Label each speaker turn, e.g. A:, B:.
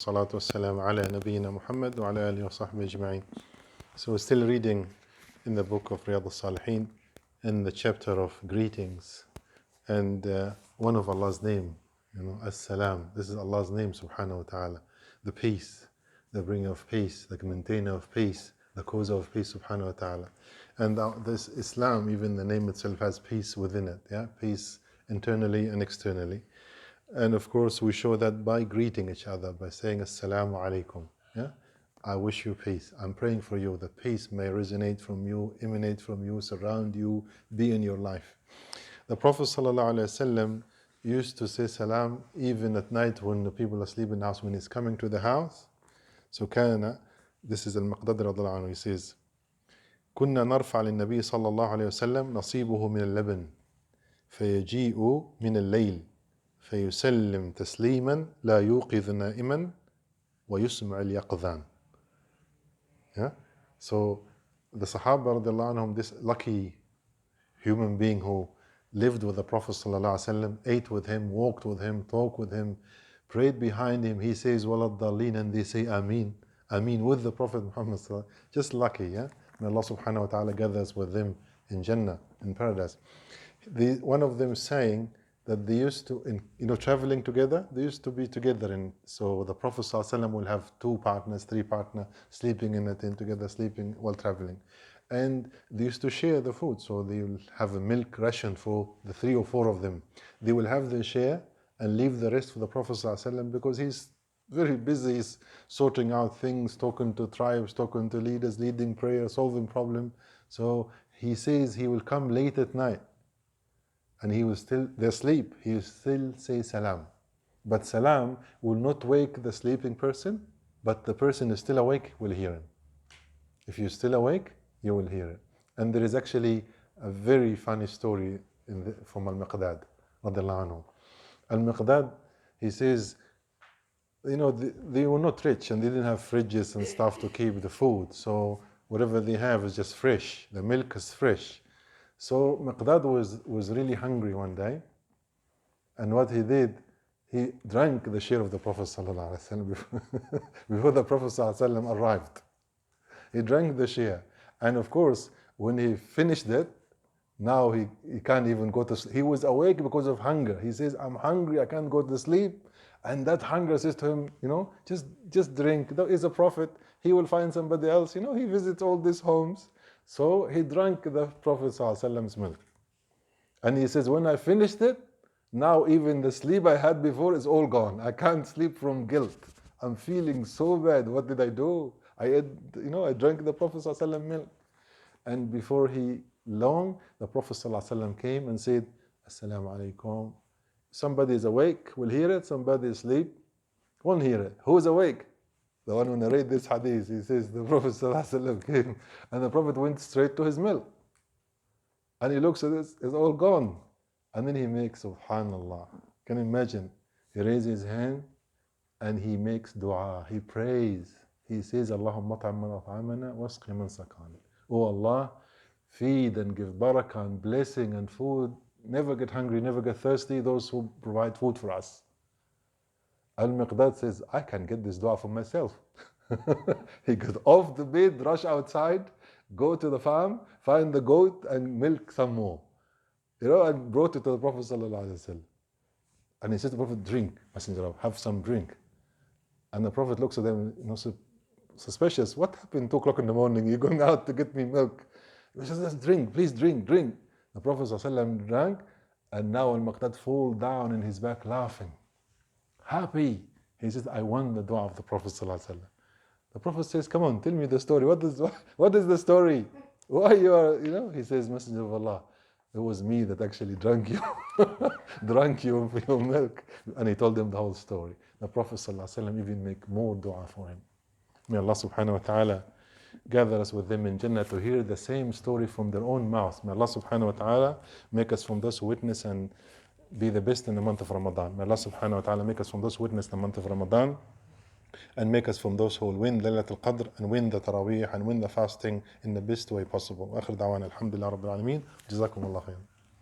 A: Salatu wassalam ala nabiyyina Muhammad wa ala alihi wa sahbihi ajma'in. So we're still reading in the book of Riyadh al-Salihin in the chapter of greetings, and one of Allah's name, As-Salam. This is Allah's name, subhanahu wa ta'ala, the peace, the bringer of peace, the maintainer of peace, the causer of peace, subhanahu wa ta'ala. And this Islam, even the name itself has peace within it, peace internally and externally. And of course, we show that by greeting each other, by saying Assalamu alaikum. I wish you peace. I'm praying for you that peace may resonate from you, emanate from you, surround you, be in your life. The Prophet ﷺ used to say salam even at night when the people are asleep in the house, when he's coming to the house. So this is Al-Maqdad radhiallahu anhu, he says, كنا نرفع للنبي صلى الله عليه وسلم نصيبه من اللبن فيجيء من الليل فيسلم تسليما لا يوقظ نائما ويسمع اليقظان. So the Sahaba radiallahu anhum, this lucky human being who lived with the Prophet sallallahu alaihi wasallam, ate with him, walked with him, talked with him, prayed behind him, he says وَلَا الضَّالِّينَ, and they say Ameen, Ameen with the Prophet Muhammad sallallahu alaihi wasallam. Just lucky, May Allah subhanahu wa ta'ala gather us with them in Jannah, in paradise. One of them saying that they used to, traveling together, they used to be together. And so the Prophet ﷺ will have 2 partners, 3 partners, sleeping in a tent together, sleeping while traveling. And they used to share the food. So they will have a milk ration for the 3 or 4 of them. They will have their share and leave the rest for the Prophet ﷺ because he's very busy. He's sorting out things, talking to tribes, talking to leaders, leading prayer, solving problems. So he says he will come late at night. And he will still, they sleep, he will still say salam. But salam will not wake the sleeping person, but the person is still awake will hear him. If you're still awake, you will hear it. And there is actually a very funny story from Al-Maqdad radiallahu anhu. Al-Maqdad, he says, they were not rich and they didn't have fridges and stuff to keep the food. So whatever they have is just fresh. The milk is fresh. So Maqdad was really hungry one day, and what he did, he drank the share of the Prophet ﷺ before the Prophet ﷺ arrived. He drank the share, and of course, when he finished it, now he can't even go to sleep. He was awake because of hunger. He says, I'm hungry, I can't go to sleep. And that hunger says to him, just drink. There is a Prophet, he will find somebody else. He visits all these homes. So he drank the Prophet ﷺ's milk. And he says, when I finished it, now even the sleep I had before is all gone. I can't sleep from guilt. I'm feeling so bad. What did I do? I drank the Prophet ﷺ's milk. And before long, the Prophet ﷺ came and said, Assalamu alaikum. Somebody is awake, will hear it. Somebody is asleep, won't hear it. Who is awake? The one who narrates this hadith, he says the Prophet ﷺ came and the Prophet went straight to his milk. And he looks at it, it's all gone. And then he makes subhanallah. Can you imagine? He raises his hand and he makes dua. He prays. He says, Allahumma ta'am man at'amana wasqi man sakana. Oh Allah, feed and give barakah and blessing and food. Never get hungry, never get thirsty, those who provide food for us. Al-Miqdad says, I can get this dua for myself. He got off the bed, rush outside, go to the farm, find the goat and milk some more. And brought it to the Prophet ﷺ. And he said to the Prophet, drink, Messenger of, have some drink. And the Prophet looks at them, suspicious. What happened 2 o'clock in the morning? You're going out to get me milk. He says, let's drink, please drink. The Prophet ﷺ drank, and now Al-Maqdad fall down in his back laughing. Happy. He says, I won the dua of the Prophet ﷺ. The Prophet says, come on, tell me the story. What is the story? Why you are, he says, Messenger of Allah, it was me that actually drank your milk. And he told them the whole story. The Prophet ﷺ even make more dua for him. May Allah subhanahu wa ta'ala gather us with them in Jannah to hear the same story from their own mouth. May Allah subhanahu wa ta'ala make us from those who witness and be the best in the month of Ramadan. May Allah subhanahu wa ta'ala make us from those who witness the month of Ramadan and make us from those who will win Laylatul Qadr and win the Taraweeh and win the fasting in the best way possible. Wa akhir da'wana alhamdulillah rabbil alameen. Jazakum Allah khairan.